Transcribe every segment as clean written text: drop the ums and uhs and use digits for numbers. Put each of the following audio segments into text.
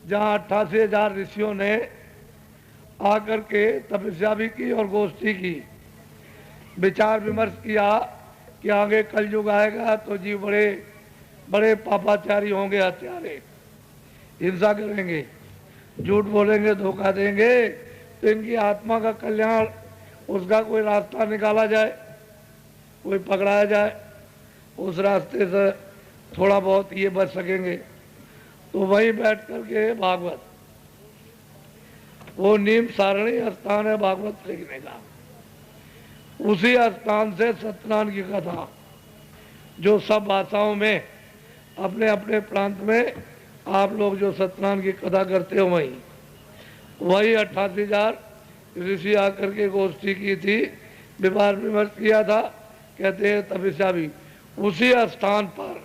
जहाँ 88,000 ऋषियों ने आकर के तपस्या भी की और गोष्ठी की, विचार विमर्श किया कि आगे कलयुग आएगा तो जीव बड़े बड़े पापाचारी होंगे, हत्यारे, हिंसा करेंगे, झूठ बोलेंगे, धोखा देंगे, तो इनकी आत्मा का कल्याण, उसका कोई रास्ता निकाला जाए, कोई पकड़ाया जाए, उस रास्ते से थोड़ा बहुत ये बच सकेंगे। तो वहीं बैठ कर के भागवत, वो नीम सारणी स्थान है भागवत लिखने का, उसी स्थान से सत्यनारायण की कथा, जो सब भाषाओं में अपने अपने प्रांत में आप लोग जो सत्यनारायण की कथा करते हो, वही 88,000 ऋषि आकर के गोष्ठी की थी, विचार विमर्श किया था, कहते हैं तपस्या भी उसी स्थान पर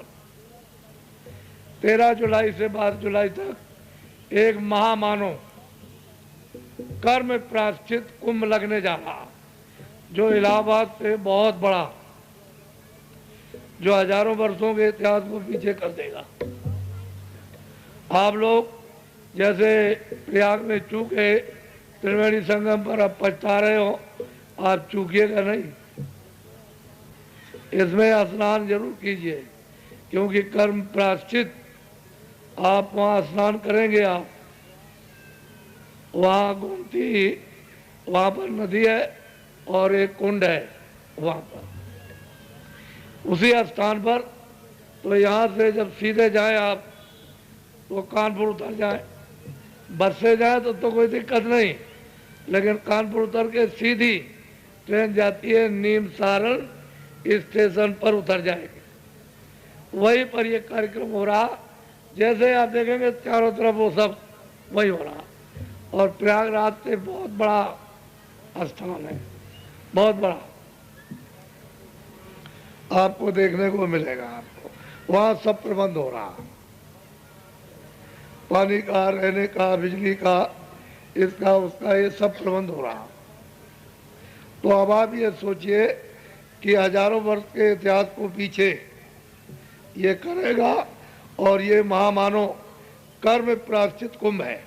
13 जुलाई से 12 जुलाई तक एक महामानव कर्म प्रायश्चित कुंभ लगने जा रहा, जो इलाहाबाद से बहुत बड़ा, जो हजारों वर्षों के इतिहास को पीछे कर देगा। आप लोग जैसे प्रयाग में चूके त्रिवेणी संगम पर अब पछता रहे हो, आप चूकिएगा नहीं, इसमें स्नान जरूर कीजिए, क्योंकि कर्म प्रायश्चित आप वहाँ स्नान करेंगे, आप वहाँ गोमती, वहाँ पर नदी है और एक कुंड है वहाँ पर, उसी स्थान पर। तो यहाँ से जब सीधे जाए आप तो कानपुर उतर जाए, बस से जाए तो कोई दिक्कत नहीं, लेकिन कानपुर उतर के सीधी ट्रेन जाती है नीम सारण स्टेशन पर, उतर जाएगी, वहीं पर ये कार्यक्रम हो रहा। जैसे आप देखेंगे चारों तरफ वो सब वही हो रहा, और प्रयागराज से बहुत बड़ा स्थान है, बहुत बड़ा, आपको देखने को मिलेगा। आपको वहाँ सब प्रबंध हो रहा, पानी का, रहने का, बिजली का, इसका उसका, ये सब प्रबंध हो रहा। तो अब आप ये सोचिए कि हजारों वर्ष के इतिहास को पीछे ये करेगा, और ये महामानव कर्म प्रायश्चित कुंभ है।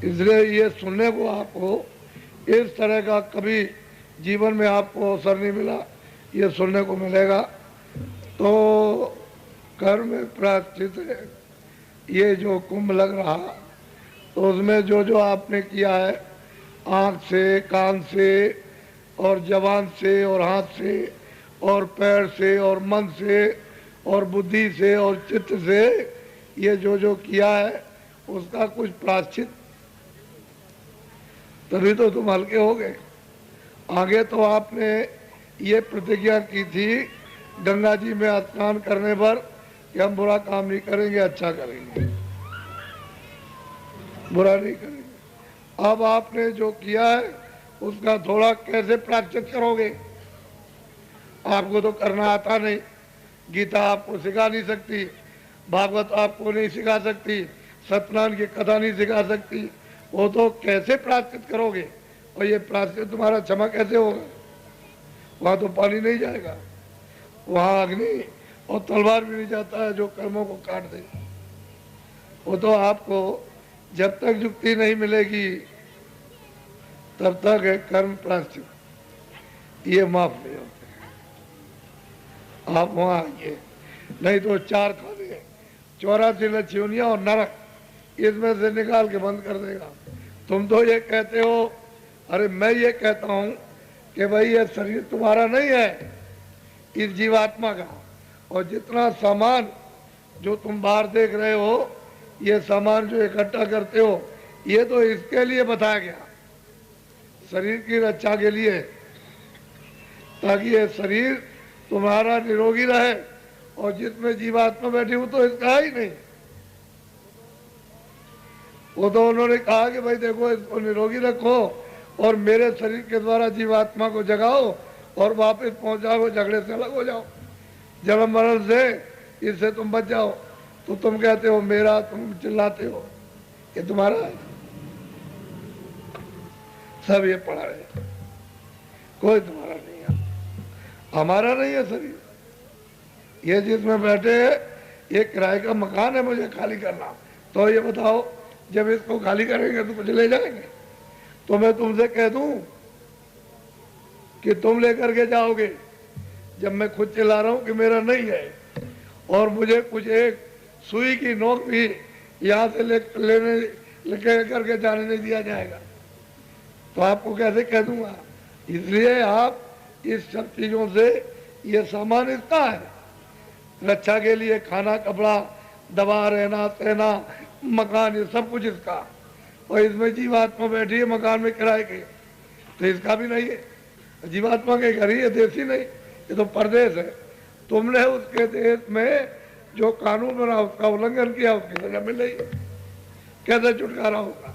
इसलिए ये सुनने को आपको इस तरह का कभी जीवन में आपको अवसर नहीं मिला, ये सुनने को मिलेगा। तो कर्म प्रायश्चित है ये जो कुंभ लग रहा, तो उसमें जो जो आपने किया है, आँख से, कान से और जबान से और हाथ से और पैर से और मन से और बुद्धि से और चित्त से, ये जो जो किया है उसका कुछ प्रायश्चित, तभी तो तुम हल्के हो गए। आगे तो आपने ये प्रतिज्ञा की थी गंगा जी में स्नान करने पर कि हम बुरा काम नहीं करेंगे, अच्छा करेंगे, बुरा नहीं करेंगे। अब आपने जो किया है उसका थोड़ा कैसे प्रायश्चित करोगे? आपको तो करना आता नहीं, गीता आपको सिखा नहीं सकती, भागवत आपको नहीं सिखा सकती, सत्यनारायण की कथा नहीं सिखा सकती, वो तो कैसे प्रायश्चित करोगे? और ये प्रायश्चित तुम्हारा क्षमा कैसे होगा? वहाँ तो पानी नहीं जाएगा, वहाँ अग्नि और तलवार भी नहीं जाता है जो कर्मों को काट दे। वो तो आपको जब तक युक्ति नहीं मिलेगी तब तक है कर्म प्रायश्चित, ये माफ नहीं होते। आप वहाँ आइए, नहीं तो 4 खाने, 84 लक्ष्योनियाँ और नरक, इसमें से निकाल के बंद कर देगा। तुम तो ये कहते हो, अरे मैं ये कहता हूँ कि भाई ये शरीर तुम्हारा नहीं है, इस जीवात्मा का, और जितना सामान जो तुम बाहर देख रहे हो, ये सामान जो इकट्ठा करते हो, ये तो इसके लिए बताया गया, शरीर की रक्षा के लिए, ताकि ये शरीर तुम्हारा निरोगी रहे, और जिसमें जीवात्मा बैठी हूं तो इसका ही नहीं। वो तो उन्होंने कहा कि भाई देखो इसको निरोगी रखो और मेरे शरीर के द्वारा जीवात्मा को जगाओ और वापस पहुंचाओ, झगड़े से अलग हो जाओ, जन्म मरण से इससे तुम बच जाओ। तो तुम कहते हो मेरा, तुम चिल्लाते हो ये तुम्हारा है, सब ये पड़ा है, कोई तुम्हारा नहीं है, हमारा नहीं है शरीर। ये जिसमें बैठे ये किराए का मकान है, मुझे खाली करना। तो ये बताओ, जब इसको खाली करेंगे तो मुझे ले जाएंगे? तो मैं तुमसे कह दूं कि तुम लेकर के जाओगे, जब मैं खुद चिल्ला रहा हूं कि मेरा नहीं है, और मुझे कुछ एक सुई की नोक भी यहाँ से लेके करके जाने नहीं दिया जाएगा, तो आपको कैसे कह दूंगा? इसलिए आप इस सब चीजों से, ये सामान इसका है, रक्षा के लिए खाना, कपड़ा, दवा, रहना सहना, मकान, ये सब कुछ इसका। और इसमें जीवात्मा बैठी है मकान में किराए के, तो इसका भी नहीं है। जीवात्मा के घर ही है, देश ही नहीं, ये तो परदेश है। तुमने उसके देश में जो कानून बना उसका उल्लंघन किया, उसकी सजा मिल रही है, कैसे छुटकारा होगा?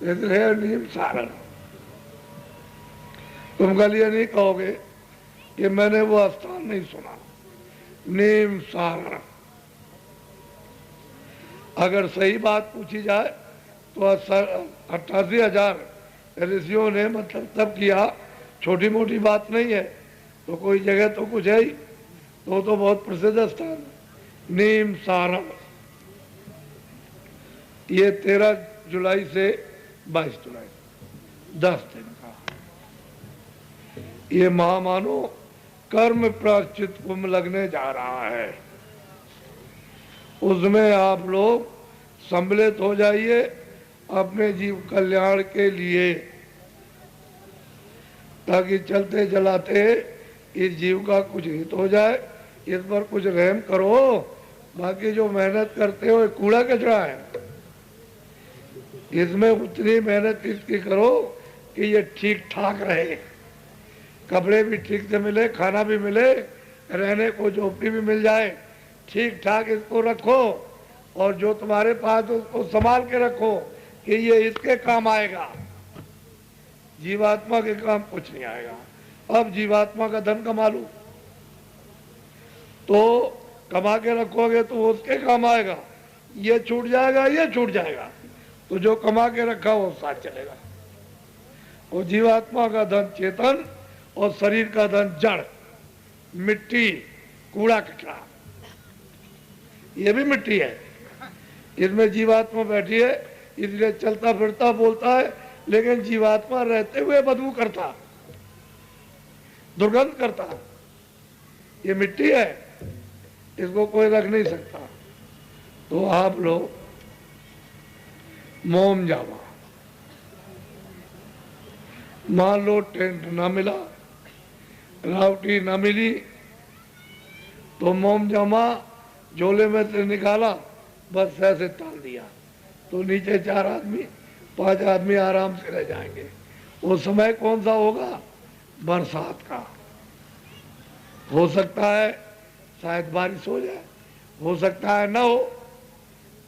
इसलिए नीम सारण, तुम कल ये नहीं कहोगे कि मैंने वो स्थान नहीं सुना। नीम सारण, अगर सही बात पूछी जाए तो 88,000 ऋषियों ने मतलब तब किया, छोटी मोटी बात नहीं है। तो कोई जगह तो कुछ है ही, तो बहुत प्रसिद्ध स्थान है नीम सारण। ये 13 जुलाई से 22 जुलाई 10 दिन का ये महामानो कर्म प्रायश्चित कुंभ लगने जा रहा है। उसमें आप लोग सम्मिलित हो जाइए अपने जीव कल्याण के लिए, ताकि चलते चलाते इस जीव का कुछ हित हो जाए। इस पर कुछ रहम करो, बाकी जो मेहनत करते हो ये कूड़ा कचरा है। इसमें उतनी मेहनत इसकी करो कि ये ठीक ठाक रहे, कपड़े भी ठीक से मिले, खाना भी मिले, रहने को झोपड़ी भी मिल जाए, ठीक ठाक इसको रखो। और जो तुम्हारे पास उसको संभाल के रखो कि ये इसके काम आएगा, जीवात्मा के काम कुछ नहीं आएगा। अब जीवात्मा का धन कमा लो, तो कमा के रखोगे तो वो उसके काम आएगा, ये छूट जाएगा, ये छूट जाएगा, तो जो कमा के रखा वो साथ चलेगा। और जीवात्मा का धन चेतन और शरीर का धन जड़, मिट्टी, कूड़ा कचरा, ये भी मिट्टी है। इसमें जीवात्मा बैठी है, इसलिए चलता फिरता बोलता है, लेकिन जीवात्मा रहते हुए बदबू करता, दुर्गंध करता। ये मिट्टी है, इसको कोई रख नहीं सकता। तो आप लोग मोम जामा, मान लो टेंट ना मिला, रावटी ना मिली, तो मोम जामा झोले में से निकाला, बस ऐसे टाल दिया, तो नीचे 4 आदमी 5 आदमी आराम से रह जाएंगे। वो समय कौन सा होगा? बरसात का। हो सकता है शायद बारिश हो जाए, हो सकता है ना हो,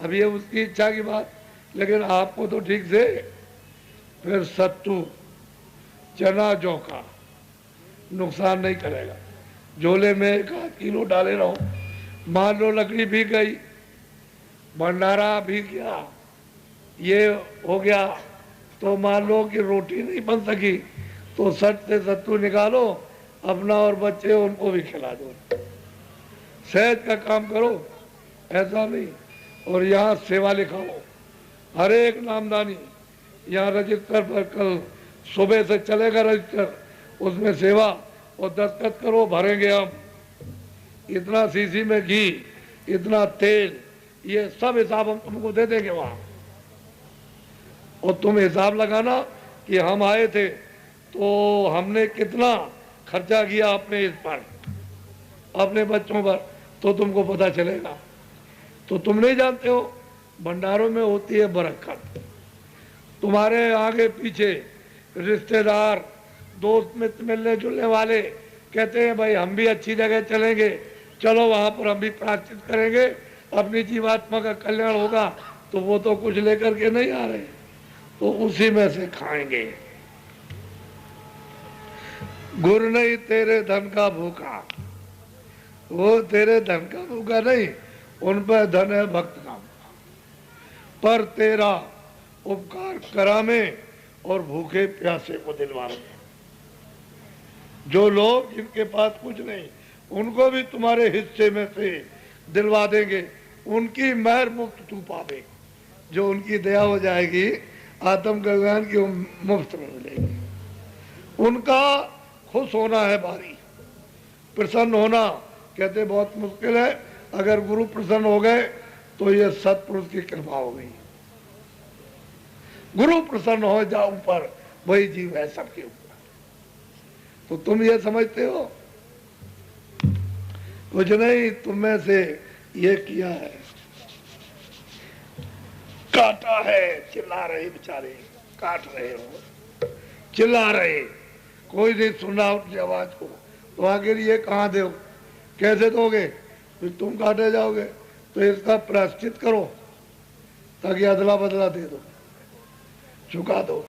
अब ये उसकी इच्छा की बात। लेकिन आपको तो ठीक से फिर सत्तू, चना, जौ का नुकसान नहीं करेगा। झोले में 1 किलो डाले रहो। मान लो लकड़ी भीग गई, भंडारा भीग गया, ये हो गया, तो मान लो कि रोटी नहीं बन सकी, तो सट से सत्तू निकालो, अपना और बच्चे उनको भी खिला दो। सेहत का काम करो, ऐसा नहीं। और यहाँ सेवा लिखाओ, हर एक नामदानी यहाँ रजिस्टर पर कल सुबह से चलेगा रजिस्टर, उसमें सेवा और दस्तखत करो, भरेंगे हम। इतना सीसी में घी, इतना तेल, ये सब हिसाब हम तुमको दे देंगे वहाँ। और तुम हिसाब लगाना कि हम आए थे तो हमने कितना खर्चा किया अपने इस पर, अपने बच्चों पर, तो तुमको पता चलेगा। तो तुम नहीं जानते हो, भंडारों में होती है बरकत। तुम्हारे आगे पीछे रिश्तेदार, दोस्त मित्र, मिलने जुलने वाले कहते हैं भाई हम भी अच्छी जगह चलेंगे, चलो वहाँ पर हम भी प्रायश्चित करेंगे, अपनी जीवात्मा का कल्याण होगा। तो वो तो कुछ लेकर के नहीं आ रहे, तो उसी में से खाएंगे। गुर नहीं तेरे धन का भूखा, वो तेरे धन का भूखा नहीं, उन पर धन है भक्त का। पर तेरा उपकार करामे और भूखे प्यासे को दिलवाने। जो लोग जिनके पास कुछ नहीं, उनको भी तुम्हारे हिस्से में से दिलवा देंगे, उनकी मेहर मुफ्त तू पावे। जो उनकी दया हो जाएगी आत्म ज्ञान की मुफ्त में मिलेगी। उनका खुश होना है बारी, प्रसन्न होना कहते बहुत मुश्किल है। अगर गुरु प्रसन्न हो गए तो ये सतपुरुष की कृपा हो गई। गुरु प्रसन्न हो जा ऊपर, वही जीव है सबके ऊपर। तो तुम ये समझते हो कुछ नहीं, तुम में से ये किया है, काटा है, चिल्ला रहे बेचारे, काट रहे हो, चिल्ला रहे, कोई नहीं सुना उनकी आवाज को। तो आखिर ये कहाँ दो, कैसे दोगे? फिर तुम काटे जाओगे। तो इसका प्रायश्चित करो ताकि अदला बदला दे दो, चुका दो।